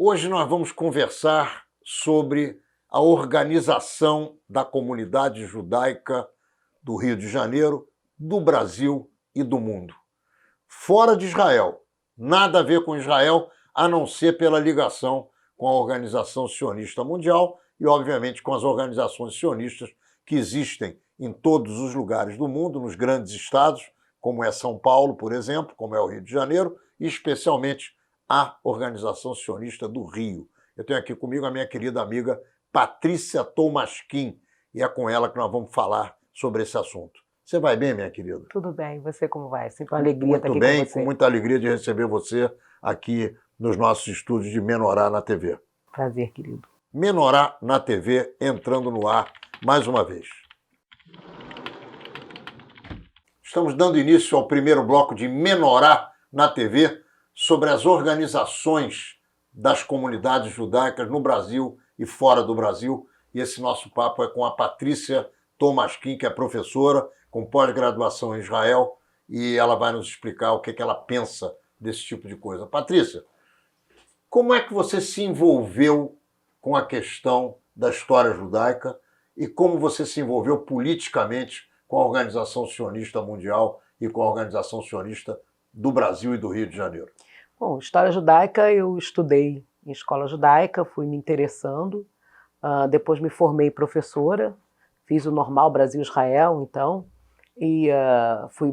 Hoje nós vamos conversar sobre a organização da comunidade judaica do Rio de Janeiro, do Brasil e do mundo. Fora de Israel, nada a ver com Israel, a não ser pela ligação com a Organização Sionista Mundial e, obviamente, com as organizações sionistas que existem em todos os lugares do mundo, nos grandes estados, como é São Paulo, por exemplo, como é o Rio de Janeiro, e especialmente a Organização Sionista do Rio. Eu tenho aqui comigo a minha querida amiga Patrícia Tomasquim, e é com ela que nós vamos falar sobre esse assunto. Você vai bem, minha querida? Tudo bem, você como vai? Sempre uma alegria estar aqui Muito bem, com você. com muita alegria de receber você aqui nos nossos estúdios de Menorá na TV. Prazer, querido. Menorá na TV, entrando no ar mais uma vez. Estamos dando início ao primeiro bloco de Menorá na TV sobre as organizações das comunidades judaicas no Brasil e fora do Brasil. E esse nosso papo é com a Patrícia Tomasquim, que é professora com pós-graduação em Israel, e ela vai nos explicar o que ela pensa desse tipo de coisa. Patrícia, como é que você se envolveu com a questão da história judaica e como você se envolveu politicamente com a Organização Sionista Mundial e com a Organização Sionista do Brasil e do Rio de Janeiro? Bom, história judaica eu estudei em escola judaica, fui me interessando, depois me formei professora, fiz o normal Brasil-Israel, então, e fui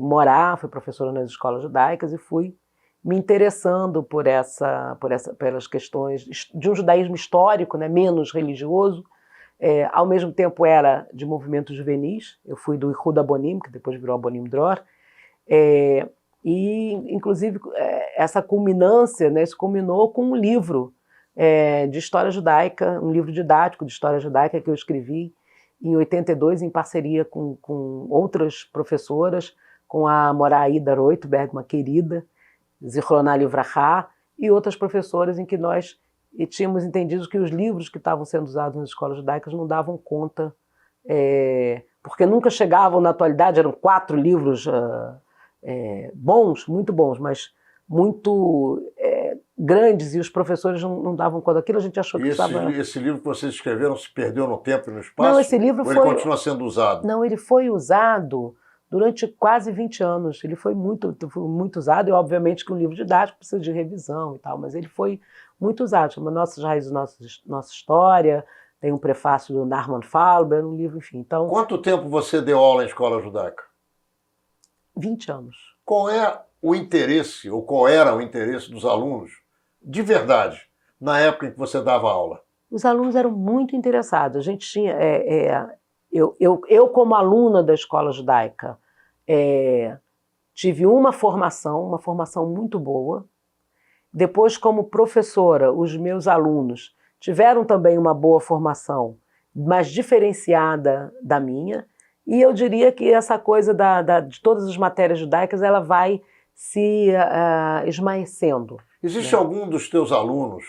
professora nas escolas judaicas e fui me interessando pelas questões de um judaísmo histórico, né, menos religioso. Ao mesmo tempo era de movimentos juvenis, eu fui do Ihud Abonim, que depois virou Abonim Dror, e inclusive essa culminância, né, se culminou com um livro de história judaica, um livro didático de história judaica que eu escrevi em 82 em parceria com outras professoras, com a Moraída Roitberg, uma querida, Zichroná Livrachá, e outras professoras em que nós tínhamos entendido que os livros que estavam sendo usados nas escolas judaicas não davam conta, porque nunca chegavam na atualidade, eram 4 livros bons, muito bons, mas muito grandes, e os professores não davam conta daquilo, a gente achou que estava... Esse livro que vocês escreveram se perdeu no tempo e no espaço? Não, esse livro ou ele continua sendo usado? Não, ele foi usado durante quase 20 anos, ele foi muito usado, e obviamente que um livro didático precisa de revisão e tal, mas ele foi muito usado, chama Nossas Raízes, Nossa História, tem um prefácio do Narman Falber, um livro, enfim. Então, quanto tempo você deu aula em escola judaica? 20 anos. Qual é o interesse, ou qual era o interesse dos alunos, de verdade, na época em que você dava aula? Os alunos eram muito interessados. A gente tinha... Eu, como aluna da escola judaica, tive uma formação muito boa. Depois, como professora, os meus alunos tiveram também uma boa formação, mas diferenciada da minha. E eu diria que essa coisa de todas as matérias judaicas, ela vai se esmaecendo. Existe algum dos teus alunos,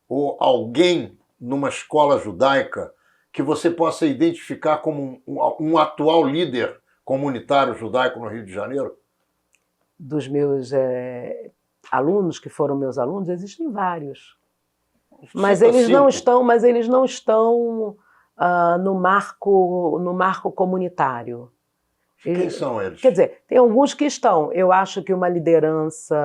ou alguém numa escola judaica, que você possa identificar como um atual líder comunitário judaico no Rio de Janeiro? Dos meus alunos, que foram meus alunos, existem vários. Mas eles não estão no marco comunitário. Quem são eles? Quer dizer, tem alguns que estão. Eu acho que uma liderança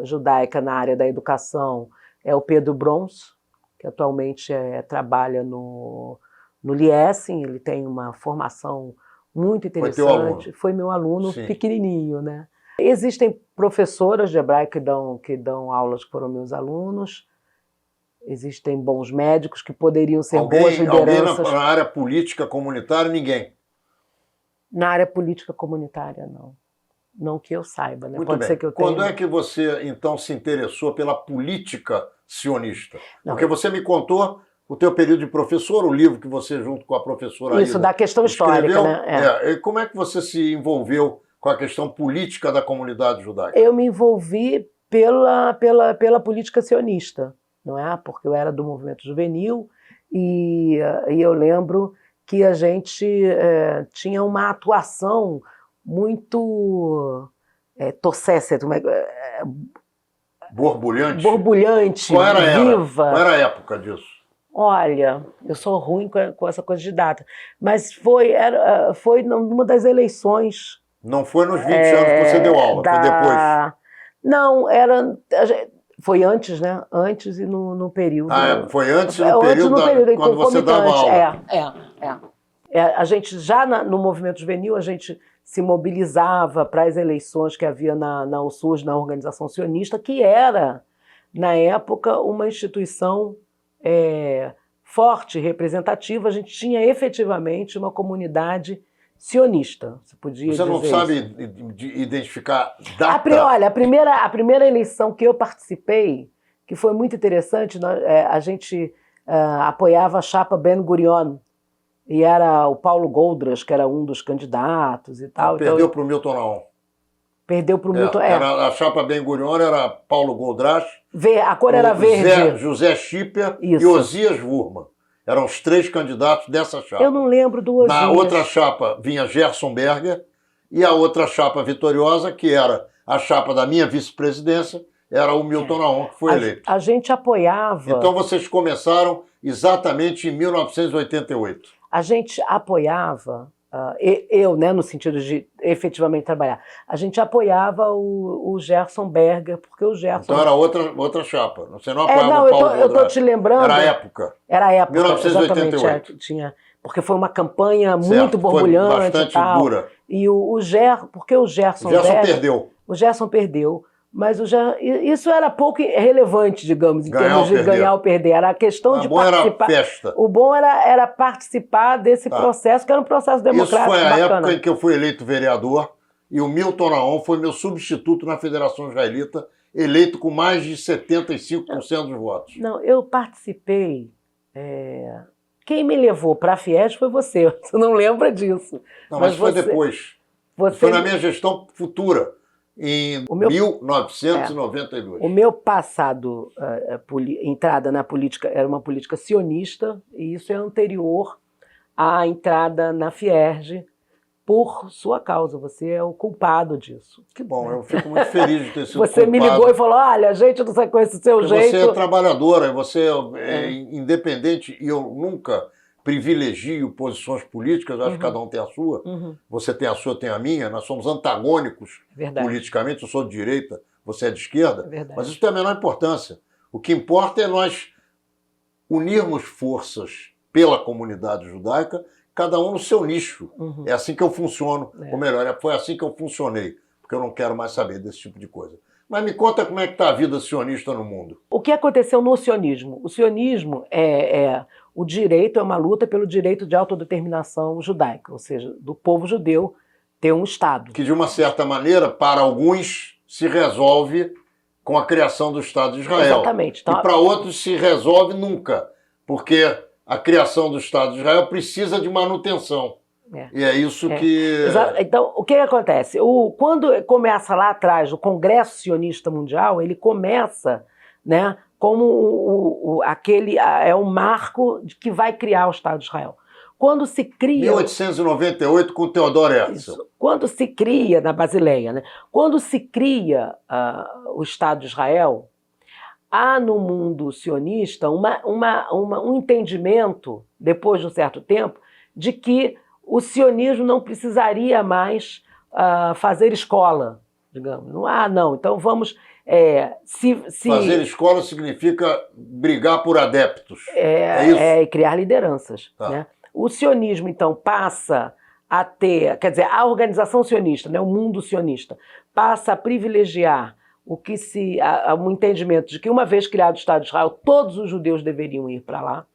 judaica na área da educação é o Pedro Brons, que atualmente trabalha no Liesen, ele tem uma formação muito interessante. Foi meu aluno. Sim. Pequenininho, né? Existem professoras de hebraico que dão aulas que foram meus alunos. Existem bons médicos que poderiam ser boas lideranças. Alguém na área política comunitária, ninguém? Na área política comunitária, não. Não que eu saiba, né? Muito Pode bem. ser que eu tenha... Quando é que você, então, se interessou pela política sionista? Não, porque você me contou o teu período de professor, o livro que você, junto com a professora Isso, da questão histórica, escreveu, né? E como é que você se envolveu com a questão política da comunidade judaica? Eu me envolvi pela política sionista, não é? Porque eu era do movimento juvenil e eu lembro que a gente tinha uma atuação muito tossesset, Borbulhante? borbulhante, Qual era a era? viva. Qual era a época disso? Olha, eu sou ruim com essa coisa de data, mas foi numa das eleições. Não foi nos 20 anos que você deu aula, foi depois. Não, foi antes, né? Antes e no período. Foi antes e no período, quando você dava aula. A gente já no movimento juvenil, a gente se mobilizava para as eleições que havia na USUS, na Organização Sionista, que era, na época, uma instituição forte, representativa. A gente tinha efetivamente uma comunidade sionista. Você não sabe identificar data? Olha, a primeira eleição que eu participei, que foi muito interessante, a gente apoiava a chapa Ben Gurion, e era o Paulo Goldras, que era um dos candidatos e tal. Perdeu para o Milton Naum. Perdeu para o Milton. A chapa Ben Gurion era Paulo Goldras. A cor era verde. José Schipper e Osias Wurman. Eram os 3 candidatos dessa chapa. Eu não lembro do Osias. Na outra chapa vinha Gerson Berger e a outra chapa vitoriosa, que era a chapa da minha vice-presidência, era o Milton Naum, que foi eleito. A gente apoiava... Então vocês começaram exatamente em 1988. A gente apoiava, eu, né, no sentido de efetivamente trabalhar, a gente apoiava o Gerson Berger, porque o Gerson... Então era outra chapa, você não apoiava o Paulo Goldras. Eu estou te lembrando... Era a época. 1988. Exatamente, porque foi uma campanha muito borbulhante, foi bastante e tal. dura. E porque o Gerson perdeu. O Gerson perdeu. Mas isso era pouco relevante, digamos, em termos de ganhar ou perder. Era a questão de participar. Era festa. O bom era participar desse processo, que era um processo democrático. Isso foi a bacana. época em que eu fui eleito vereador e o Milton Naum foi meu substituto na Federação Israelita, eleito com mais de 75% dos votos. Não, eu participei. Quem me levou para a Fiesp foi você. Você não lembra disso. Não, mas foi depois. Foi na minha gestão futura. Em 1992. O meu passado, entrada na política, era uma política sionista, e isso é anterior à entrada na Fierj por sua causa. Você é o culpado disso. Que bom, eu fico muito feliz de ter sido Você culpado. Me ligou e falou, olha, a gente não sei com esse seu jeito. Você é trabalhadora, você é independente, e eu nunca privilegio posições políticas, acho que cada um tem a sua, você tem a sua, eu tenho a minha, nós somos antagônicos politicamente, eu sou de direita, você é de esquerda, mas isso tem a menor importância. O que importa é nós unirmos forças pela comunidade judaica, cada um no seu nicho. É assim que eu funciono, ou melhor, foi assim que eu funcionei, porque eu não quero mais saber desse tipo de coisa. Mas me conta como é que está a vida sionista no mundo. O que aconteceu no sionismo? O sionismo o direito, é uma luta pelo direito de autodeterminação judaica, ou seja, do povo judeu ter um Estado. Que, de uma certa maneira, para alguns, se resolve com a criação do Estado de Israel. Exatamente. Então, e para outros se resolve nunca, porque a criação do Estado de Israel precisa de manutenção. E é isso que... Então, o que acontece? Quando começa lá atrás o Congresso Sionista Mundial, ele começa, né, como um marco que vai criar o Estado de Israel. Quando se cria... 1898, com Theodor Herzl. Quando se cria, na Basileia, né? Quando se cria o Estado de Israel, há no mundo sionista um entendimento, depois de um certo tempo, de que o sionismo não precisaria mais fazer escola, digamos. Não, então vamos... Fazer escola significa brigar por adeptos. É isso? E criar lideranças. Né? O sionismo, então, passa a ter... Quer dizer, a organização sionista, né, o mundo sionista, passa a privilegiar um entendimento de que, uma vez criado o Estado de Israel, todos os judeus deveriam ir para lá.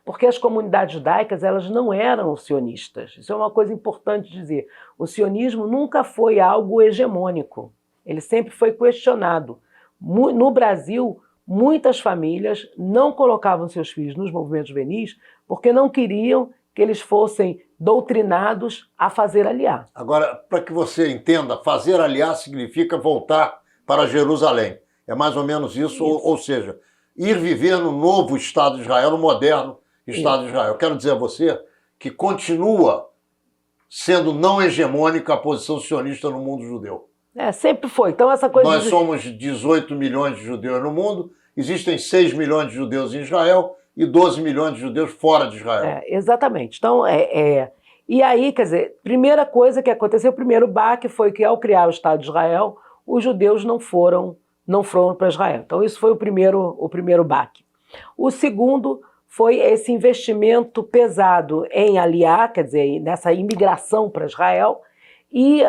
Porque as comunidades judaicas, elas não eram sionistas. Isso é uma coisa importante dizer. O sionismo nunca foi algo hegemônico. Ele sempre foi questionado. No Brasil, muitas famílias não colocavam seus filhos nos movimentos juvenis porque não queriam que eles fossem doutrinados a fazer aliá. Agora, para que você entenda, fazer aliá significa voltar para Jerusalém. É mais ou menos isso. Ou seja, ir viver no novo Estado de Israel, no moderno Estado de Israel. Eu quero dizer a você que continua sendo não hegemônica a posição sionista no mundo judeu. Sempre foi. Então, essa coisa Nós somos 18 milhões de judeus no mundo, existem 6 milhões de judeus em Israel e 12 milhões de judeus fora de Israel. Exatamente. Então, E aí, quer dizer, primeira coisa que aconteceu, o primeiro baque foi que, ao criar o Estado de Israel, os judeus não foram para Israel. Então, isso foi o primeiro baque. O segundo foi esse investimento pesado em aliar, quer dizer, nessa imigração para Israel, e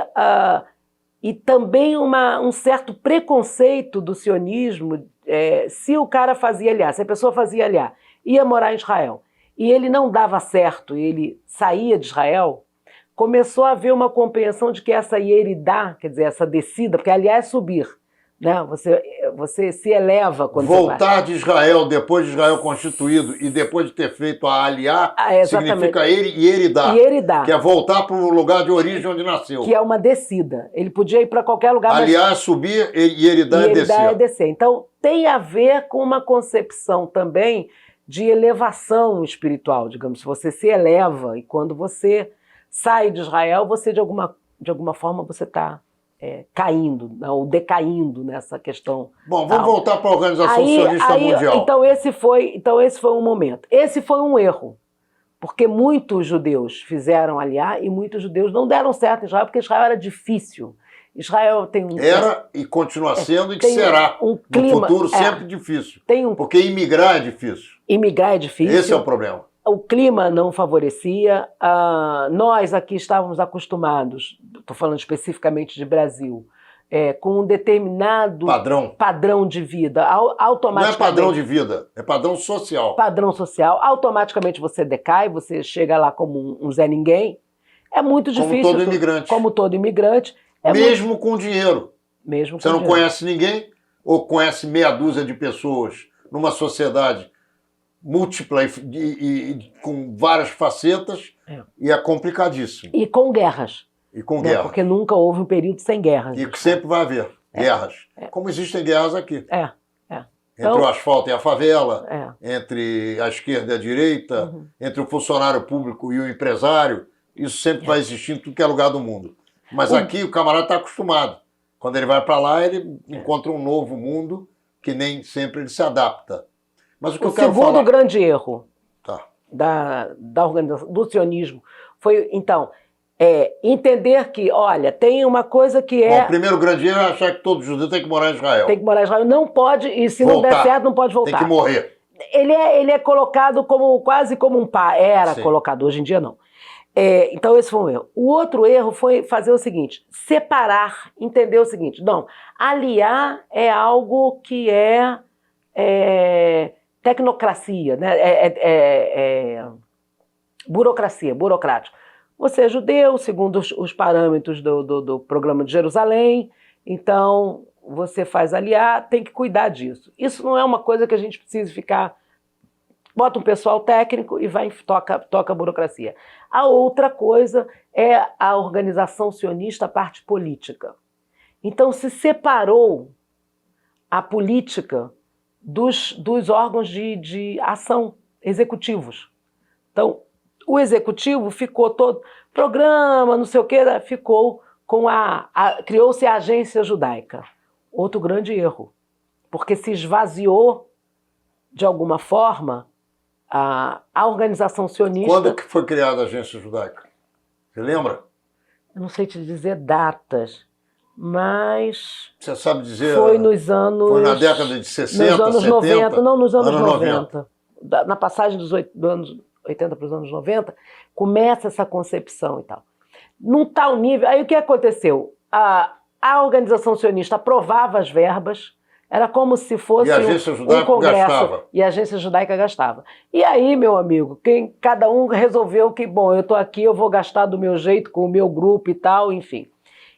também um certo preconceito do sionismo, se o cara fazia aliar, se a pessoa fazia aliar, ia morar em Israel, e ele não dava certo, ele saía de Israel, começou a haver uma compreensão de que essa yeridá, quer dizer, essa descida, porque aliar é subir, né? Você se eleva quando voltar de Israel, depois de Israel constituído e depois de ter feito a aliar, significa yeridá, que é voltar para o lugar de origem onde nasceu. Que é uma descida. Ele podia ir para qualquer lugar. Aliar é subir e yeridá é descer. Então, tem a ver com uma concepção também de elevação espiritual, digamos. Você se eleva e quando você sai de Israel, você de alguma forma você está caindo, ou decaindo nessa questão. Bom, vamos voltar para a Organização Sionista Mundial. Então esse foi um momento. Esse foi um erro, porque muitos judeus fizeram aliar e muitos judeus não deram certo em Israel, porque Israel era difícil. Israel tem Era e continua sendo e que será no futuro sempre difícil. Porque imigrar é difícil. Imigrar é difícil. Esse é o problema. O clima não favorecia, nós aqui estávamos acostumados, estou falando especificamente de Brasil, com um determinado padrão de vida, automaticamente... Não é padrão de vida, é padrão social. Padrão social, automaticamente você decai, você chega lá como um Zé Ninguém, é muito difícil... Como todo imigrante. Como todo imigrante. Mesmo com dinheiro. Mesmo você não conhece ninguém, ou conhece meia dúzia de pessoas numa sociedade múltipla e com várias facetas, e é complicadíssimo. E com guerras. Guerras. Porque nunca houve um período sem guerras. E que sempre vai haver guerras. Como existem guerras aqui. Então, entre o asfalto e a favela, entre a esquerda e a direita, entre o funcionário público e o empresário. Isso sempre vai existir em tudo que é lugar do mundo. Mas aqui o camarada está acostumado. Quando ele vai para lá, ele encontra um novo mundo que nem sempre ele se adapta. Mas o que eu quero falar... O segundo grande erro da organização, do sionismo, foi, então, entender que, olha, tem uma coisa que Bom, o primeiro grande erro é achar que todo judeu tem que morar em Israel. Tem que morar em Israel. Não pode, e se não der certo, não pode voltar. Tem que morrer. Ele é colocado quase como um colocado, hoje em dia não. Então esse foi um erro. O outro erro foi fazer o seguinte, separar, entender o seguinte, não, aliar é algo que é tecnocracia, né? Burocracia, burocrático. Você é judeu, segundo os parâmetros do Programa de Jerusalém, então você faz aliar, tem que cuidar disso. Isso não é uma coisa que a gente precisa ficar... Bota um pessoal técnico e toca a burocracia. A outra coisa é a organização sionista, a parte política. Então se separou a política dos órgãos de ação executivos. Então, o executivo ficou todo, programa, não sei o que, ficou com criou-se a agência judaica. Outro grande erro, porque se esvaziou, de alguma forma, a organização sionista... Quando que foi criada a agência judaica? Você lembra? Eu não sei te dizer datas, mas... Você sabe dizer... Foi nos anos... Foi na década de 60, nos anos 70? 90, não, nos anos 90. Na passagem dos anos 80 para os anos 90, começa essa concepção e tal. Num tal nível... Aí o que aconteceu? A organização sionista aprovava as verbas, era como se fosse um congresso. Gastava. E a agência judaica gastava. E aí, meu amigo, cada um resolveu que, bom, eu estou aqui, eu vou gastar do meu jeito, com o meu grupo e tal, enfim.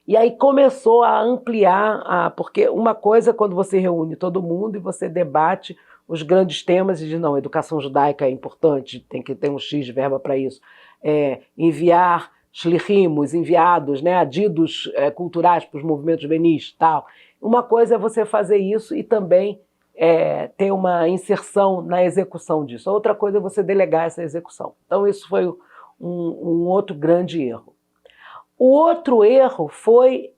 E aí começou a ampliar, porque uma coisa é quando você reúne todo mundo e você debate os grandes temas e diz, não, a educação judaica é importante, tem que ter um X de verba para isso. Enviar shlichim, os enviados, né, adidos culturais para os movimentos juvenis e tal. Uma coisa é você fazer isso e também ter uma inserção na execução disso. A outra coisa é você delegar essa execução. Então isso foi um outro grande erro. O outro erro foi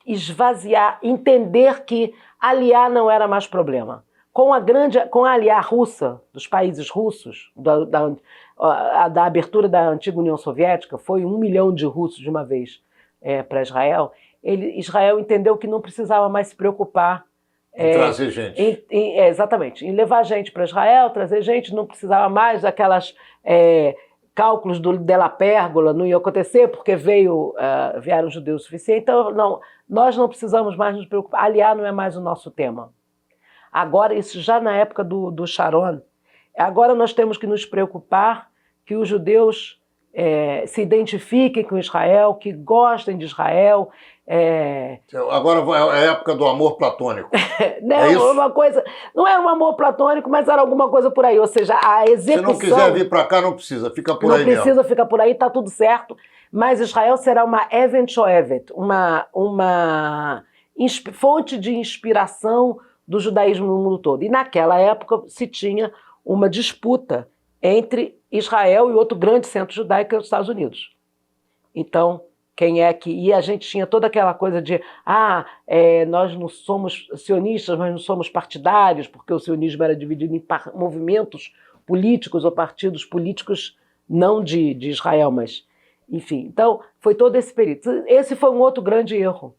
esvaziar, entender que aliar não era mais problema. Com a aliar russa, dos países russos, da abertura da antiga União Soviética, foi 1 milhão de russos de uma vez para Israel, Israel entendeu que não precisava mais se preocupar em trazer gente. Exatamente, em levar gente para Israel, trazer gente, não precisava mais daquelas cálculos della pérgola, não ia acontecer porque vieram judeus suficientes. Então, nós não precisamos mais nos preocupar. Aliar não é mais o nosso tema. Agora, isso já na época do Sharon, agora nós temos que nos preocupar que os judeus se identifiquem com Israel, que gostem de Israel. Agora é a época do amor platônico. Não, é isso? Uma coisa, não era um amor platônico, mas era alguma coisa por aí. Ou seja, a execução... Se não quiser vir para cá, não precisa, fica por aí mesmo. Não precisa ficar por aí, está tudo certo. Mas Israel será uma Even Shoevet, uma fonte de inspiração do judaísmo no mundo todo. E naquela época se tinha uma disputa entre Israel e outro grande centro judaico, que é os Estados Unidos. Então, quem é que... E a gente tinha toda aquela coisa de nós não somos sionistas, mas não somos partidários, porque o sionismo era dividido em movimentos políticos ou partidos políticos não de Israel, mas... Enfim, então, foi todo esse período. Esse foi um outro grande erro,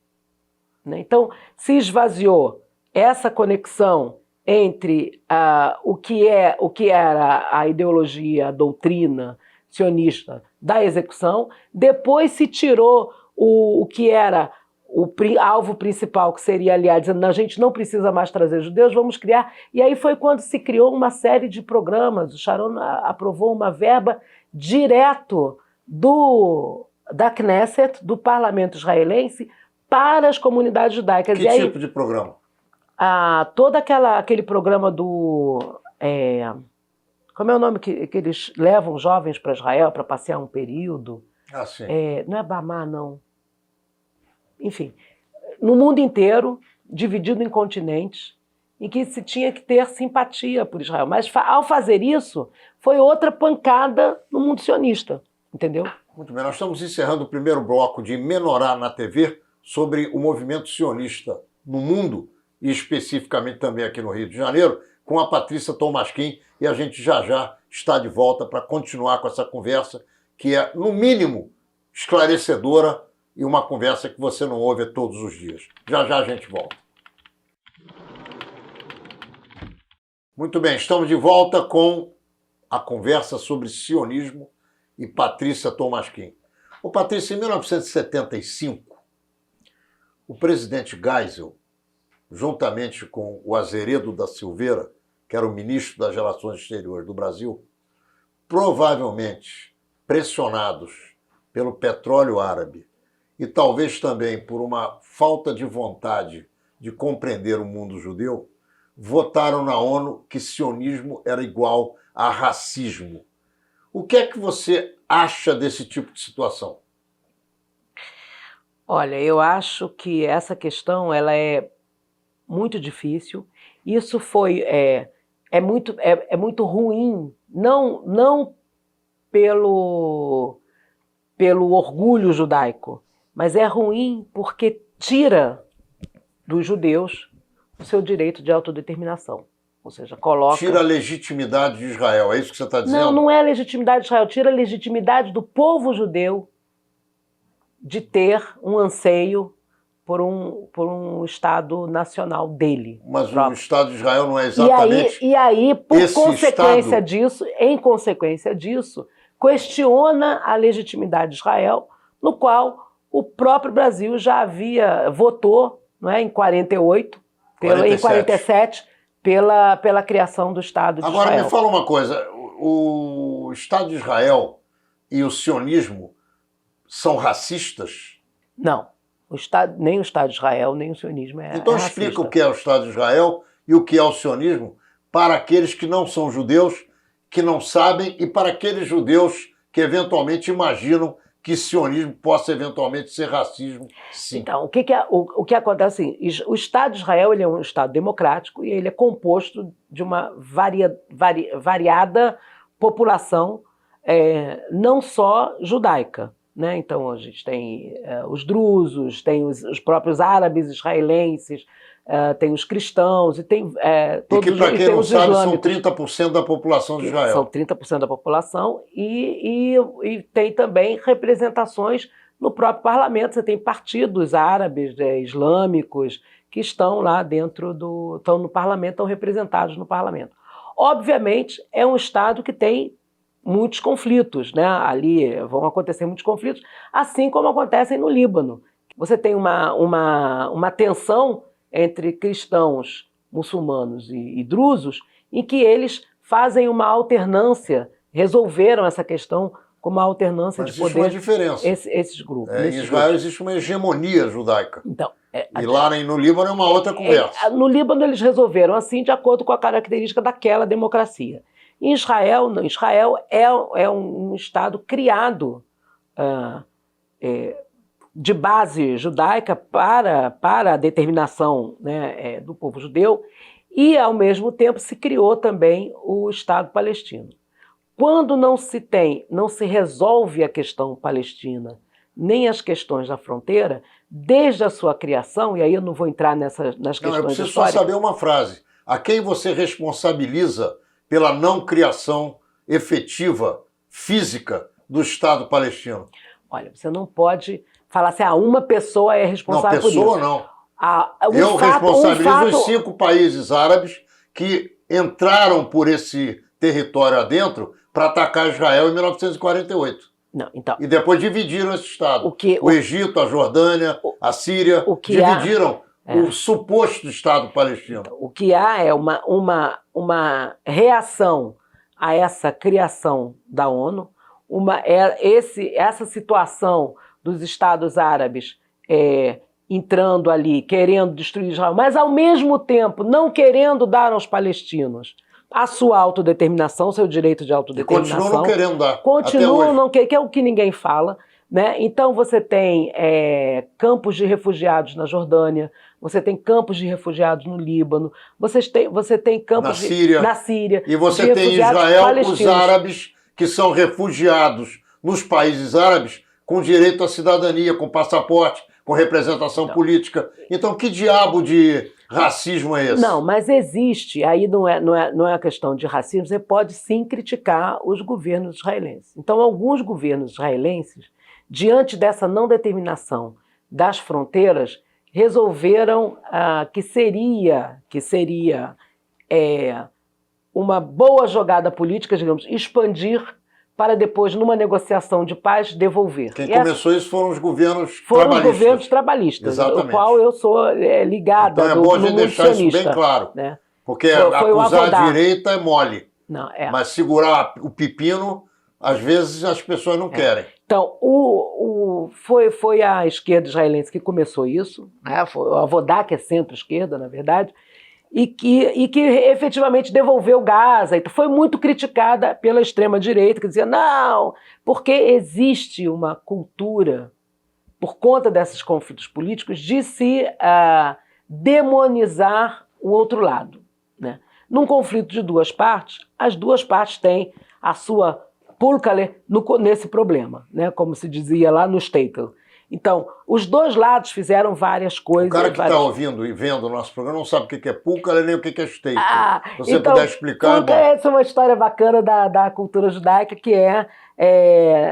né? Então, se esvaziou essa conexão entre o que era a ideologia, a doutrina sionista da execução, depois se tirou o que era o alvo principal, que seria, aliás, dizendo, a gente não precisa mais trazer judeus, vamos criar. E aí foi quando se criou uma série de programas. O Sharon aprovou uma verba direto da Knesset, do parlamento israelense, para as comunidades judaicas. Que tipo de programa? Todo aquele programa como é o nome que eles levam jovens para Israel para passear um período? Sim. Não é Bamá, não. Enfim, no mundo inteiro, dividido em continentes, em que se tinha que ter simpatia por Israel. Mas, ao fazer isso, foi outra pancada no mundo sionista, entendeu? Muito bem, nós estamos encerrando o primeiro bloco de Menorá na TV sobre o movimento sionista no mundo, e especificamente também aqui no Rio de Janeiro, com a Patrícia Tomasquim, e a gente já está de volta para continuar com essa conversa, que é, no mínimo, esclarecedora e uma conversa que você não ouve todos os dias. Já a gente volta. Muito bem, estamos de volta com a conversa sobre sionismo e Patrícia Tomasquim. Patrícia, em 1975, o presidente Geisel, juntamente com o Azeredo da Silveira, que era o ministro das Relações Exteriores do Brasil, provavelmente pressionados pelo petróleo árabe e talvez também por uma falta de vontade de compreender o mundo judeu, votaram na ONU que sionismo era igual a racismo. O que é que você acha desse tipo de situação? Olha, eu acho que essa questão ela é muito difícil. Isso é muito ruim, não pelo orgulho judaico, mas é ruim porque tira dos judeus o seu direito de autodeterminação. Ou seja, coloca... Tira a legitimidade de Israel, é isso que você está dizendo? Não é a legitimidade de Israel, tira a legitimidade do povo judeu de ter um anseio por um Estado nacional dele. Mas próprio. O Estado de Israel não é exatamente E aí por consequência Estado... em consequência disso, questiona a legitimidade de Israel, no qual o próprio Brasil já votou, não é, em 48, em 47, pela criação do Estado de Israel. Agora me fala uma coisa, o Estado de Israel e o sionismo são racistas? Não. Nem o Estado de Israel, nem o sionismo é Então racista. Explica o que é o Estado de Israel e o que é o sionismo para aqueles que não são judeus, que não sabem, e para aqueles judeus que eventualmente imaginam que sionismo possa eventualmente ser racismo, sim. Então, o que acontece assim, o Estado de Israel ele é um Estado democrático e ele é composto de uma variada população, não só judaica, né? Então a gente tem os drusos, tem os próprios árabes israelenses, tem os cristãos, e tem todos e que, para quem não sabe, são islâmicos. 30% da população de Israel. São 30% da população, e tem também representações no próprio parlamento. Você tem partidos árabes, islâmicos, que estão lá estão no parlamento, estão representados no parlamento. Obviamente, é um Estado que tem muitos conflitos, né? Ali vão acontecer muitos conflitos, assim como acontecem no Líbano. Você tem uma tensão entre cristãos, muçulmanos e drusos, em que eles fazem uma alternância, resolveram essa questão com uma alternância de poder. Mas existe uma diferença. Esses grupos. Em Israel existe uma hegemonia judaica. Então, e lá no Líbano é uma outra conversa. No Líbano eles resolveram assim, de acordo com a característica daquela democracia. Em Israel, não. Israel é um Estado criado de base judaica para a determinação, né, do povo judeu, e, ao mesmo tempo, se criou também o Estado palestino. Quando não se resolve a questão palestina, nem as questões da fronteira, desde a sua criação, e aí eu não vou entrar nas questões históricas... Eu preciso só saber uma frase. A quem você responsabiliza pela não criação efetiva, física, do Estado palestino? Olha, você não pode falar assim, uma pessoa é responsável por isso. Não, pessoa não. Eu responsabilizo os 5 países árabes que entraram por esse território adentro para atacar Israel em 1948. Não, então, e depois dividiram esse Estado. O Egito, a Jordânia, a Síria, dividiram o suposto Estado palestino. Então, o que há é uma reação a essa criação da ONU, essa situação dos Estados árabes entrando ali, querendo destruir Israel, mas ao mesmo tempo não querendo dar aos palestinos a sua autodeterminação, seu direito de autodeterminação. E continuam não querendo dar. Continuam não querendo, que é o que ninguém fala, né? Então você tem campos de refugiados na Jordânia, você tem campos de refugiados no Líbano, você tem campos na Síria. E você tem em Israel os árabes que são refugiados nos países árabes com direito à cidadania, com passaporte, com representação política. Então que diabo de racismo é esse? Não, mas existe, aí não é a questão de racismo, você pode sim criticar os governos israelenses. Então alguns governos israelenses, diante dessa não determinação das fronteiras, resolveram que seria uma boa jogada política, digamos, expandir para depois, numa negociação de paz, devolver. Quem começou isso foram os governos trabalhistas. Foram os governos trabalhistas, do qual eu sou ligada. Então é bom a gente deixar isso bem claro, né? Porque acusar a direita é mole, não, mas segurar o pepino, às vezes as pessoas não querem. Então, foi a esquerda israelense que começou isso, né? Foi a Avodah, que é centro-esquerda, na verdade, e que efetivamente devolveu Gaza. Então, foi muito criticada pela extrema-direita, que dizia, não, porque existe uma cultura, por conta desses conflitos políticos, de se demonizar o outro lado, né? Num conflito de duas partes, as duas partes têm a sua pulkale nesse problema, né? Como se dizia lá no Steitel. Então, os dois lados fizeram várias coisas. O cara que está ouvindo e vendo o nosso programa não sabe o que é púlcala nem o que é Steitel. Se você então, puder explicar... Essa é uma história bacana da cultura judaica, que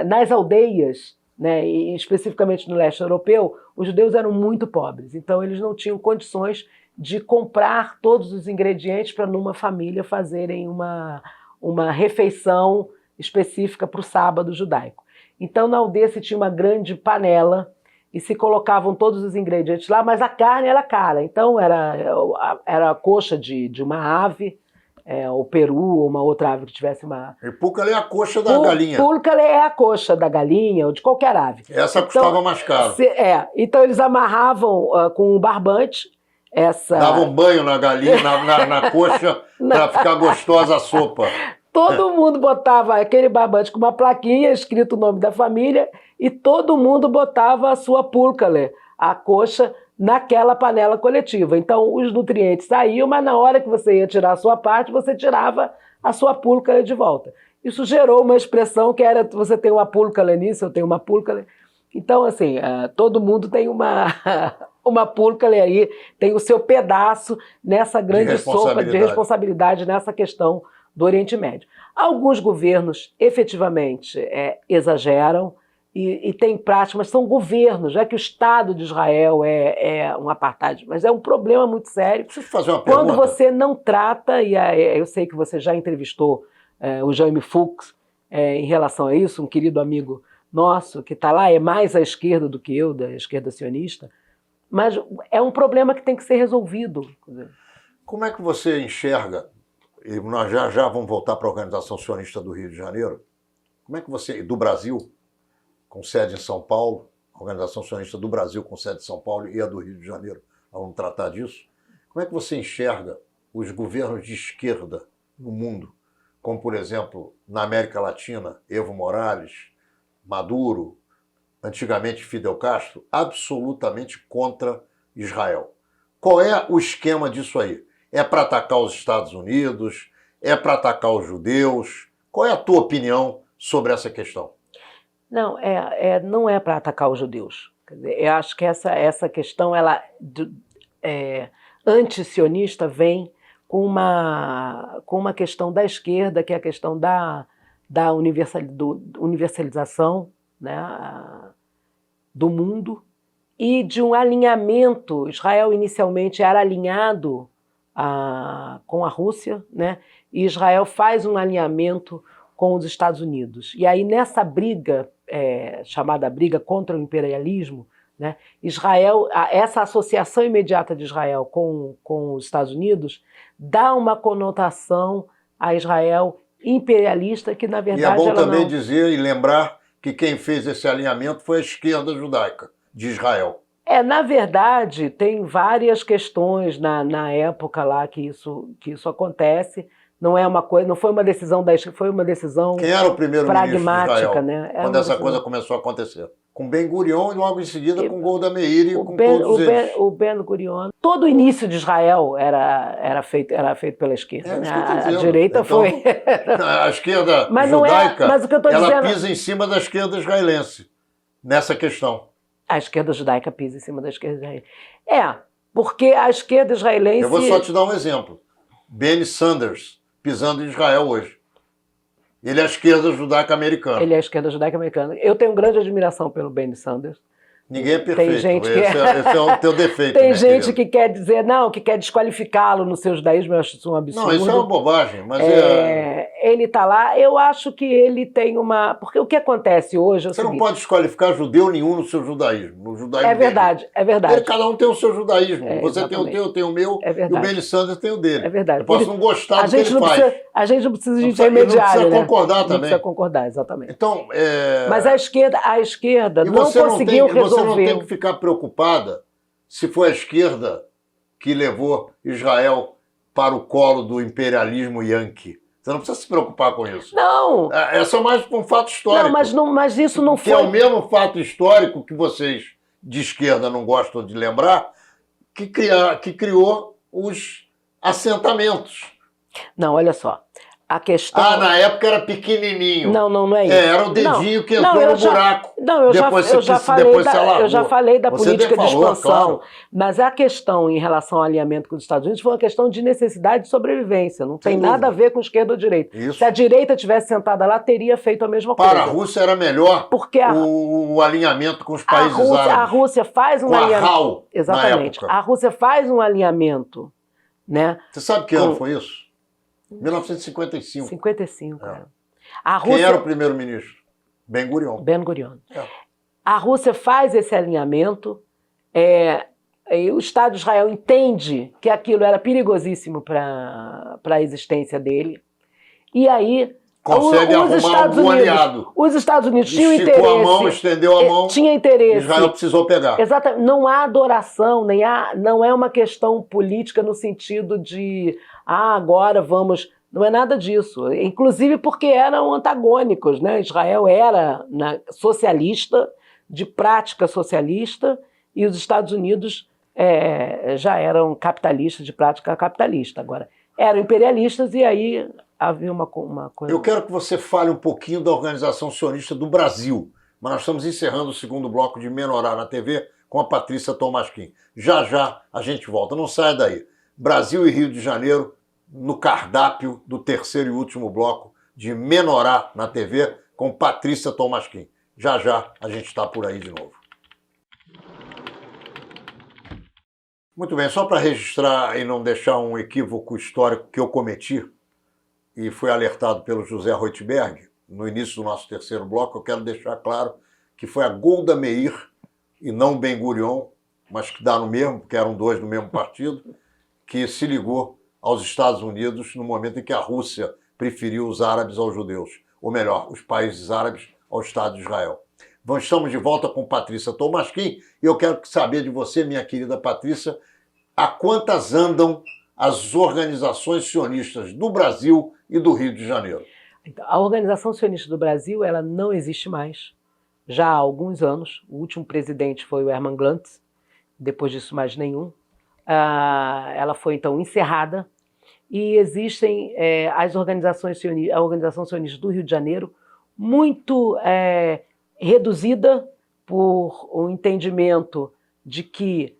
nas aldeias, né, e especificamente no leste europeu, os judeus eram muito pobres. Então, eles não tinham condições de comprar todos os ingredientes para, numa família, fazerem uma refeição específica para o sábado judaico. Então, na aldeia se tinha uma grande panela e se colocavam todos os ingredientes lá, mas a carne era cara. Então, era a coxa de uma ave, ou peru, ou uma outra ave que tivesse uma... E púlcala é a coxa da galinha. Púlcala é a coxa da galinha ou de qualquer ave. Essa custava mais caro. Então, eles amarravam com um barbante. Davam banho na galinha, na coxa, para ficar gostosa a sopa. Todo mundo botava aquele barbante com uma plaquinha, escrito o nome da família, e todo mundo botava a sua púlcale, a coxa, naquela panela coletiva. Então, os nutrientes saíam, mas na hora que você ia tirar a sua parte, você tirava a sua púlcale de volta. isso gerou uma expressão que era você tem uma púlcala nisso, eu tenho uma púlcala. Então, assim, todo mundo tem uma púlcala aí, tem o seu pedaço nessa grande sopa de responsabilidade nessa questão do Oriente Médio. Alguns governos efetivamente exageram e têm práticas, mas são governos, não é que o Estado de Israel é um apartheid, mas é um problema muito sério. Deixa eu te fazer uma pergunta. Quando você não trata, e eu sei que você já entrevistou o Jaime Fuchs em relação a isso, um querido amigo nosso que está lá, é mais à esquerda do que eu, da esquerda sionista, mas é um problema que tem que ser resolvido. Como é que você enxerga, e nós já vamos voltar para a Organização Sionista do Rio de Janeiro, como é que você, do Brasil, com sede em São Paulo, a Organização Sionista do Brasil com sede em São Paulo e a do Rio de Janeiro, vamos tratar disso, como é que você enxerga os governos de esquerda no mundo, como, por exemplo, na América Latina, Evo Morales, Maduro, antigamente Fidel Castro, absolutamente contra Israel. Qual é o esquema disso aí? É para atacar os Estados Unidos? É para atacar os judeus? Qual é a tua opinião sobre essa questão? Não, não é para atacar os judeus. Quer dizer, eu acho que essa questão ela, anti-sionista vem com uma questão da esquerda, que é a questão da universalização, né, do mundo e de um alinhamento. Israel inicialmente era alinhado com a Rússia, né, e Israel faz um alinhamento com os Estados Unidos. E aí nessa briga, chamada briga contra o imperialismo, né, Israel, essa associação imediata de Israel com os Estados Unidos dá uma conotação a Israel imperialista que, na verdade, e é bom também não... dizer e lembrar que quem fez esse alinhamento foi a esquerda judaica de Israel. Na verdade, tem várias questões na época lá que isso acontece. Não é uma coisa, não foi uma decisão da esquerda, foi uma decisão pragmática. Quem era o primeiro-ministro de Israel, né? quando essa coisa começou a acontecer? Com Ben-Gurion e logo em seguida com Golda Meir e com todos eles. O Ben-Gurion. Todo o início de Israel era feito pela esquerda. Né? A direita então, foi... A esquerda judaica, mas o que eu ela pisa em cima da esquerda israelense, nessa questão. A esquerda judaica pisa em cima da esquerda israelense. Porque a esquerda israelense... Eu vou só te dar um exemplo. Bernie Sanders, pisando em Israel hoje. Ele é a esquerda judaica americana. Ele é a esquerda judaica americana. Eu tenho grande admiração pelo Bernie Sanders. Ninguém é perfeito. Tem gente esse é o teu defeito. Tem gente que quer dizer, não, que quer desqualificá-lo no seu judaísmo, eu acho isso um absurdo. Não, isso é uma bobagem, mas ele está lá, eu acho que ele tem uma... Porque o que acontece hoje é o Você seguinte, não pode desqualificar judeu nenhum no seu judaísmo. No judaísmo é verdade, é verdade. Cada um tem o seu judaísmo. Você exatamente. tem o teu, eu tenho o meu, e o Bernie Sanders tem o dele. É verdade. Eu posso não gostar do que ele faz. A gente não precisa de intermediário, não precisa concordar também. Não precisa concordar, exatamente. Então, mas a esquerda não conseguiu resolver... Você não tem que ficar preocupada se foi a esquerda que levou Israel para o colo do imperialismo yanqui. Você não precisa se preocupar com isso. Não. É só mais um fato histórico. Não, mas isso não foi... Que é o mesmo fato histórico que vocês de esquerda não gostam de lembrar, que criou os assentamentos. Não, olha só. A questão... na época era pequenininho. Não é isso. Era o dedinho que entrou no buraco. Eu já falei da política de expansão. Claro. Mas a questão em relação ao alinhamento com os Estados Unidos foi uma questão de necessidade de sobrevivência. Não tem nada a ver com esquerda ou direita. Isso. Se a direita tivesse sentada lá, teria feito a mesma coisa. Para a Rússia era melhor o alinhamento com os países árabes. A Rússia faz um alinhamento. A RAL, exatamente. A Rússia faz um alinhamento. Né? Você sabe que ano foi isso? 1955. 55, cara. Quem era o primeiro-ministro? Ben-Gurion. Ben-Gurion. A Rússia faz esse alinhamento, e o Estado de Israel entende que aquilo era perigosíssimo para a existência dele, e aí consegue arrumar algum aliado. Os Estados Unidos tinham interesse. Esticou a mão, estendeu a mão. Tinha interesse. Israel precisou pegar. Exatamente. Não há adoração, não é uma questão política no sentido de agora vamos... Não é nada disso. Inclusive porque eram antagônicos, né? Israel era socialista, de prática socialista, e os Estados Unidos já eram capitalistas, de prática capitalista. Agora, eram imperialistas e aí havia uma coisa... Eu quero que você fale um pouquinho da Organização Sionista do Brasil, mas nós estamos encerrando o segundo bloco de Menorá na TV com a Patrícia Tomasquim. Já já a gente volta, não saia daí. Brasil e Rio de Janeiro no cardápio do terceiro e último bloco de Menorá na TV com Patrícia Tomasquim. Já já a gente está por aí de novo. Muito bem, só para registrar e não deixar um equívoco histórico que eu cometi, e foi alertado pelo José Roitberg, no início do nosso terceiro bloco, eu quero deixar claro que foi a Golda Meir, e não Ben-Gurion, mas que dá no mesmo, porque eram dois do mesmo partido, que se ligou aos Estados Unidos no momento em que a Rússia preferiu os árabes aos judeus, ou melhor, os países árabes ao Estado de Israel. Estamos de volta com Patrícia Tomasquim, e eu quero saber de você, minha querida Patrícia, a quantas andam as organizações sionistas do Brasil e do Rio de Janeiro? Então, a Organização Sionista do Brasil, ela não existe mais, já há alguns anos. O último presidente foi o Hermann Glantz, depois disso mais nenhum. Ela foi então encerrada, e existem as organizações sionistas, a Organização Sionista do Rio de Janeiro, muito reduzida por um entendimento de que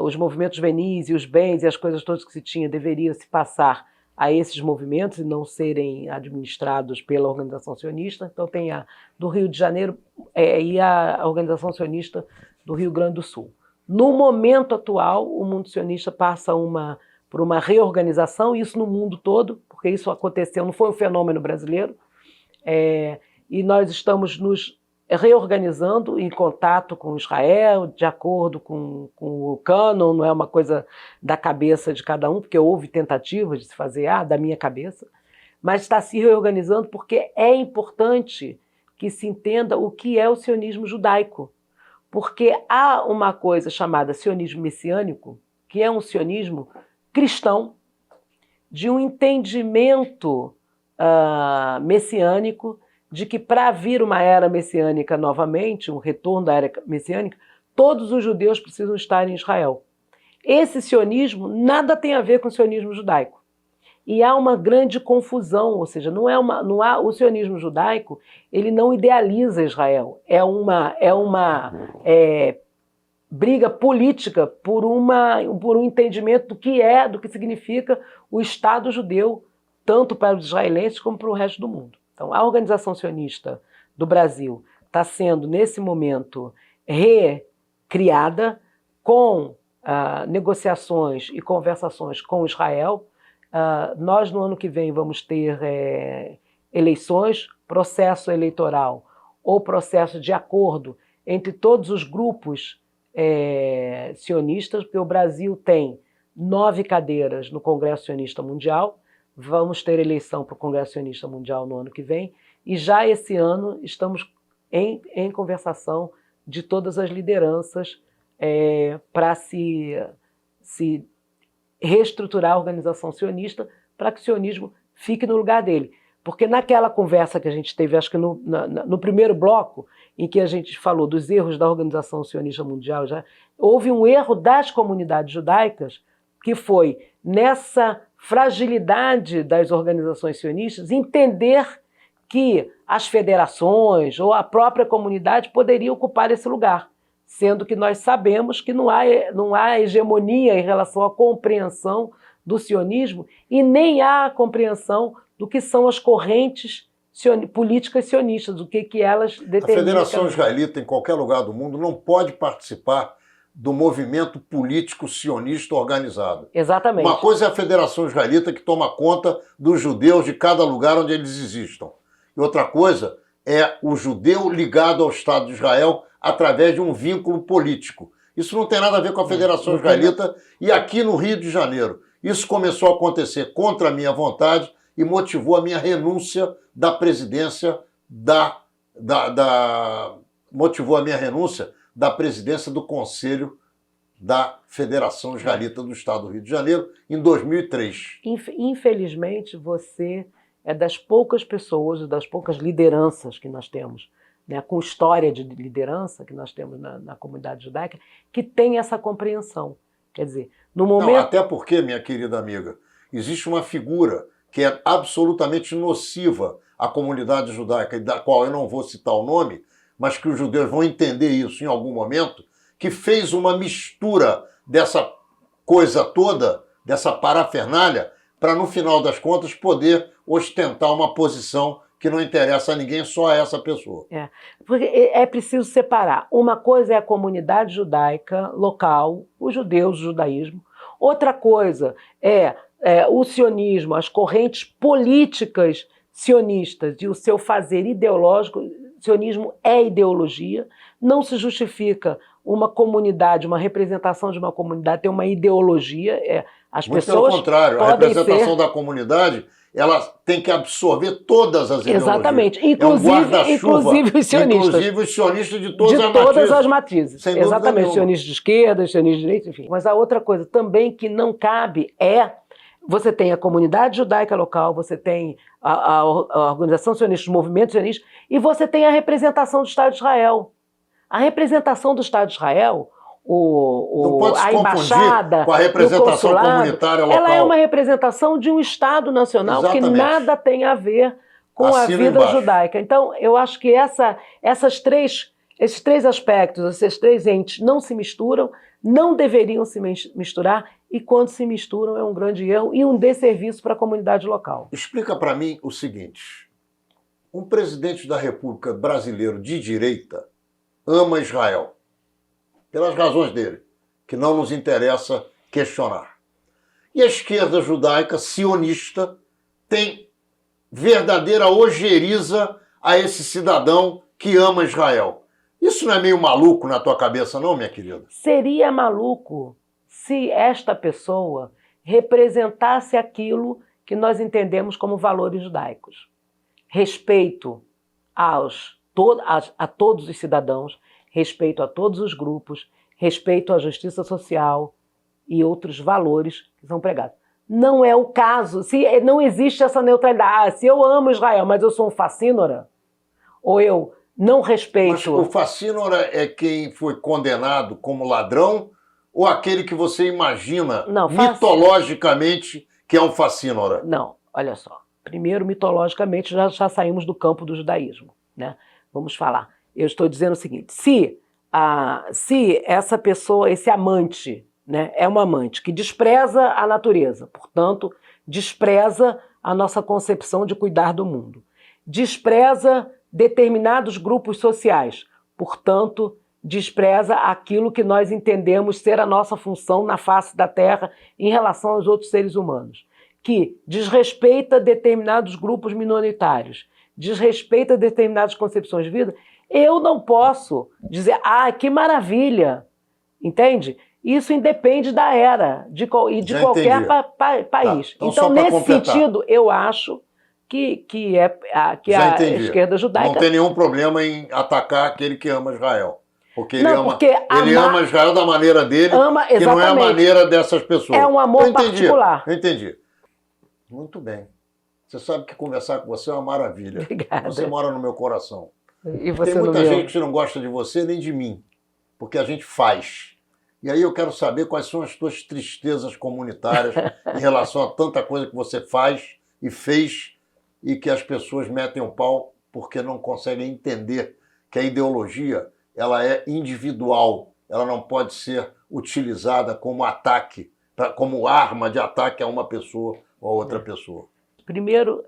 os movimentos juvenis e os bens e as coisas todas que se tinha deveriam se passar a esses movimentos e não serem administrados pela Organização Sionista. Então tem a do Rio de Janeiro e a Organização Sionista do Rio Grande do Sul. No momento atual, o mundo sionista passa por uma reorganização, isso no mundo todo, porque isso aconteceu, não foi um fenômeno brasileiro, e nós estamos nos reorganizando em contato com Israel, de acordo com o cânon, não é uma coisa da cabeça de cada um, porque houve tentativas de se fazer da minha cabeça, mas está se reorganizando porque é importante que se entenda o que é o sionismo judaico, porque há uma coisa chamada sionismo messiânico, que é um sionismo cristão, de um entendimento messiânico, de que para vir uma era messiânica novamente, um retorno da era messiânica, todos os judeus precisam estar em Israel. Esse sionismo nada tem a ver com o sionismo judaico. E há uma grande confusão, ou seja, o sionismo judaico, ele não idealiza Israel. É uma briga política por um entendimento do que significa o Estado judeu, tanto para os israelenses como para o resto do mundo. Então, a Organização Sionista do Brasil está sendo, nesse momento, recriada com negociações e conversações com Israel. Nós, no ano que vem, vamos ter eleições, processo eleitoral ou processo de acordo entre todos os grupos sionistas, porque o Brasil tem 9 cadeiras no Congresso Sionista Mundial. Vamos ter eleição para o Congresso Sionista Mundial no ano que vem, e já esse ano estamos em conversação de todas as lideranças para se reestruturar a organização sionista para que o sionismo fique no lugar dele. Porque naquela conversa que a gente teve, acho que no primeiro bloco, em que a gente falou dos erros da Organização Sionista Mundial, houve um erro das comunidades judaicas, que foi nessa fragilidade das organizações sionistas, entender que as federações ou a própria comunidade poderia ocupar esse lugar, sendo que nós sabemos que não há hegemonia em relação à compreensão do sionismo e nem há a compreensão do que são as correntes políticas sionistas, do que elas determinam. A Federação Israelita, em qualquer lugar do mundo, não pode participar do movimento político sionista organizado. Exatamente. Uma coisa é a Federação Israelita, que toma conta dos judeus de cada lugar onde eles existam. E outra coisa é o judeu ligado ao Estado de Israel através de um vínculo político. Isso não tem nada a ver com a Federação Israelita. E aqui no Rio de Janeiro, isso começou a acontecer contra a minha vontade e motivou a minha renúncia da presidência motivou a minha renúncia da presidência do Conselho da Federação Israelita do Estado do Rio de Janeiro em 2003. Infelizmente, você é das poucas pessoas, das poucas lideranças que nós temos, né, com história de liderança que nós temos na comunidade judaica, que tem essa compreensão. Quer dizer, no momento... Não, até porque, minha querida amiga, existe uma figura que é absolutamente nociva à comunidade judaica, e da qual eu não vou citar o nome, mas que os judeus vão entender isso em algum momento, que fez uma mistura dessa coisa toda, dessa parafernália, para, no final das contas, poder ostentar uma posição que não interessa a ninguém, só a essa pessoa. Porque é preciso separar. Uma coisa é a comunidade judaica local, os judeus, o judaísmo. Outra coisa é o sionismo, as correntes políticas sionistas e o seu fazer ideológico. Sionismo é ideologia. Não se justifica uma comunidade, uma representação de uma comunidade ter uma ideologia. As Muito pessoas pelo contrário, a representação da comunidade, ela tem que absorver todas as ideologias. Exatamente, inclusive os sionistas. Inclusive os sionistas de todas as matrizes. Sem dúvida Exatamente, nenhuma. sionistas de esquerda, sionistas de direita, enfim. Mas a outra coisa também que não cabe é, você tem a comunidade judaica local, você tem a organização sionista, os movimentos sionistas, e você tem a representação do Estado de Israel. A representação do Estado de Israel, a embaixada, com a representação o comunitária local. Ela é uma representação de um Estado nacional. Exatamente. Que nada tem a ver com a vida judaica. Então, eu acho que esses três aspectos, esses três entes não se misturam, não deveriam se misturar, e quando se misturam é um grande erro e um desserviço para a comunidade local. Explica para mim o seguinte: um presidente da República brasileiro de direita ama Israel, pelas razões dele, que não nos interessa questionar. E a esquerda judaica sionista tem verdadeira ojeriza a esse cidadão que ama Israel. Isso não é meio maluco na tua cabeça, não, minha querida? Seria maluco se esta pessoa representasse aquilo que nós entendemos como valores judaicos. Respeito a todos os cidadãos, respeito a todos os grupos, respeito à justiça social e outros valores que são pregados. Não é o caso, se não existe essa neutralidade. Se eu amo Israel, mas eu sou um facínora, ou eu não respeito... Mas o facínora é quem foi condenado como ladrão ou aquele que você imagina mitologicamente que é um facínora? Não, olha só. Primeiro, mitologicamente, já saímos do campo do judaísmo, né? Vamos falar. Eu estou dizendo o seguinte: se essa pessoa, esse amante, né, é um amante que despreza a natureza, portanto, despreza a nossa concepção de cuidar do mundo, despreza determinados grupos sociais, portanto, despreza aquilo que nós entendemos ser a nossa função na face da Terra em relação aos outros seres humanos, que desrespeita determinados grupos minoritários, desrespeita determinadas concepções de vida, eu não posso dizer, que maravilha, entende? Isso independe da era e de qualquer país. Tá. Então nesse sentido, eu acho que a esquerda judaica... Não tem nenhum problema em atacar aquele que ama Israel. Porque ele ama Israel da maneira dele, que não é a maneira dessas pessoas. É um amor particular. Eu entendi. Muito bem. Você sabe que conversar com você é uma maravilha. Obrigada. Você mora no meu coração. E você tem muita gente que não gosta de você nem de mim, porque a gente faz. E aí eu quero saber quais são as tuas tristezas comunitárias em relação a tanta coisa que você faz e fez e que as pessoas metem o pau porque não conseguem entender que a ideologia ela é individual, ela não pode ser utilizada como ataque, como arma de ataque a uma pessoa ou a outra pessoa. Primeiro,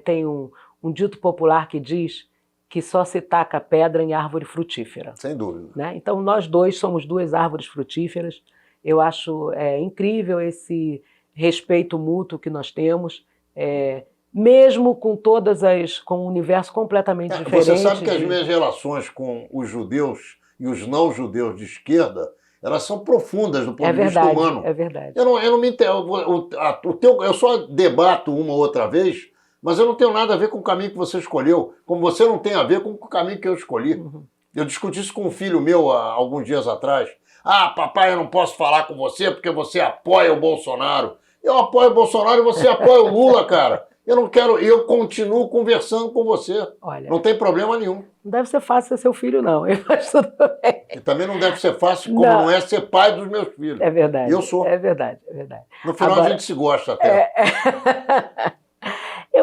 tem um dito popular que diz que só se taca pedra em árvore frutífera. Sem dúvida. Né? Então, nós dois somos duas árvores frutíferas. Eu acho incrível esse respeito mútuo que nós temos, mesmo com com um universo completamente diferente. Você sabe que as minhas relações com os judeus e os não-judeus de esquerda, elas são profundas do ponto de vista humano. É verdade. Eu não me eu só debato uma ou outra vez, mas eu não tenho nada a ver com o caminho que você escolheu, como você não tem a ver com o caminho que eu escolhi. Uhum. Eu discuti isso com um filho meu há alguns dias atrás. Papai, eu não posso falar com você porque você apoia o Bolsonaro. Eu apoio o Bolsonaro e você apoia o Lula, cara. Eu continuo conversando com você. Olha, não tem problema nenhum. Não deve ser fácil ser seu filho, não. Mas tudo bem. E também não deve ser fácil, como não é ser pai dos meus filhos. É verdade. Eu sou. É verdade, é verdade. No final a gente se gosta até.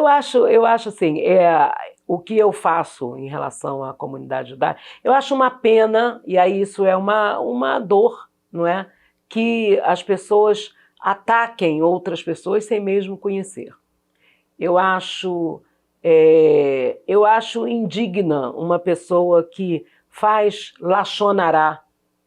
eu acho assim, o que eu faço em relação à comunidade judaica, eu acho uma pena, e aí isso é uma dor, não é? Que as pessoas ataquem outras pessoas sem mesmo conhecer. Eu acho indigna uma pessoa que faz lachonará,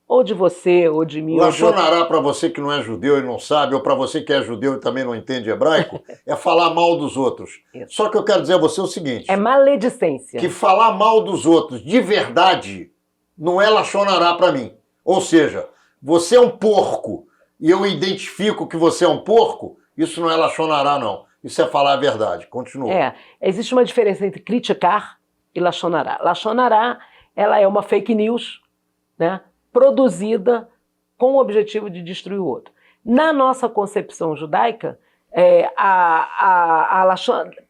ou de você, ou de mim. Lachonará, para você que não é judeu e não sabe, ou para você que é judeu e também não entende hebraico, é falar mal dos outros. Isso. Só que eu quero dizer a você o seguinte... É maledicência. Que falar mal dos outros de verdade não é lachonará para mim. Ou seja, você é um porco e eu identifico que você é um porco, isso não é lachonará, não. Isso é falar a verdade. Continua. Existe uma diferença entre criticar e lachonará. Lachonará, ela é uma fake news, né, produzida com o objetivo de destruir o outro. Na nossa concepção judaica,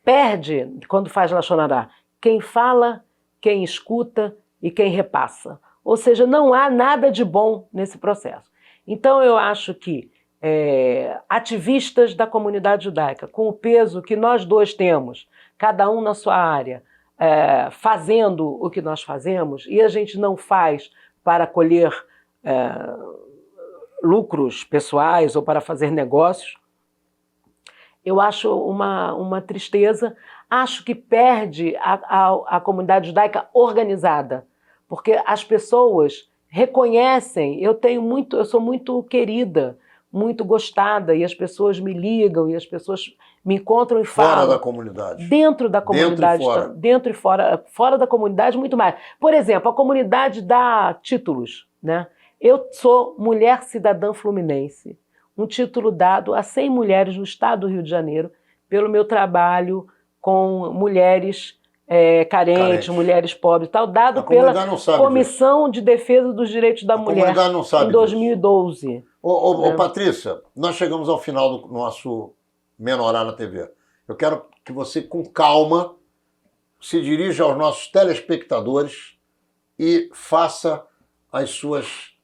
perde, quando faz lachonará, quem fala, quem escuta e quem repassa. Ou seja, não há nada de bom nesse processo. Então eu acho que ativistas da comunidade judaica, com o peso que nós dois temos, cada um na sua área, fazendo o que nós fazemos, e a gente não faz para colher lucros pessoais ou para fazer negócios, eu acho uma tristeza. Acho que perde a comunidade judaica organizada, porque as pessoas reconhecem, eu sou muito querida, muito gostada, e as pessoas me ligam, e as pessoas me encontram e falam. Fora da comunidade. Dentro da comunidade. Dentro e fora. Fora da comunidade, muito mais. Por exemplo, a comunidade dá títulos, né? Eu sou mulher cidadã fluminense, um título dado a 100 mulheres no estado do Rio de Janeiro, pelo meu trabalho com mulheres carentes, mulheres pobres e tal, dado pela Comissão de Defesa dos Direitos da Mulher em 2012. Patrícia, nós chegamos ao final do nosso Menorá na TV. Eu quero que você, com calma, se dirija aos nossos telespectadores e faça as suas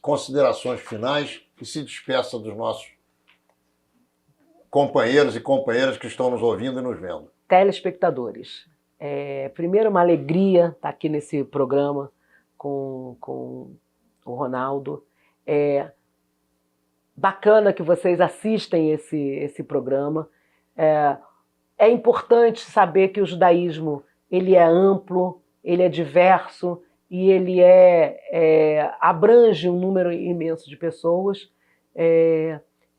considerações finais e se despeça dos nossos companheiros e companheiras que estão nos ouvindo e nos vendo. Telespectadores, primeiro uma alegria estar aqui nesse programa com o Ronaldo. Bacana que vocês assistem esse programa. É importante saber que o judaísmo ele é amplo, ele é diverso e ele abrange um número imenso de pessoas.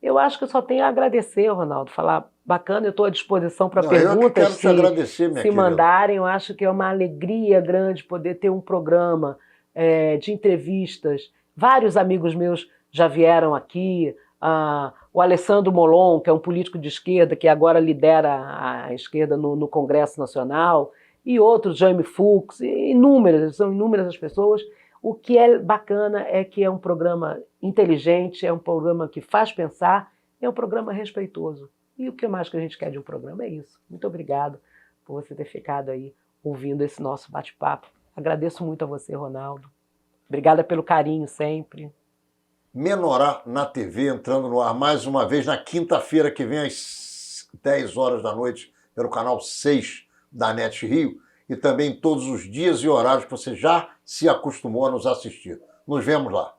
Eu acho que eu só tenho a agradecer, Ronaldo, falar bacana, eu estou à disposição para perguntas, se mandarem. Eu acho que é uma alegria grande poder ter um programa de entrevistas. Vários amigos meus já vieram aqui, o Alessandro Molon, que é um político de esquerda, que agora lidera a esquerda no Congresso Nacional, e outros, Jaime Fuchs, são inúmeras as pessoas. O que é bacana é que é um programa inteligente, é um programa que faz pensar, é um programa respeitoso. E o que mais que a gente quer de um programa é isso. Muito obrigado por você ter ficado aí ouvindo esse nosso bate-papo. Agradeço muito a você, Ronaldo. Obrigada pelo carinho sempre. Menorá na TV, entrando no ar mais uma vez na quinta-feira que vem às 10 horas da noite pelo canal 6 da NET Rio e também todos os dias e horários que você já se acostumou a nos assistir. Nos vemos lá.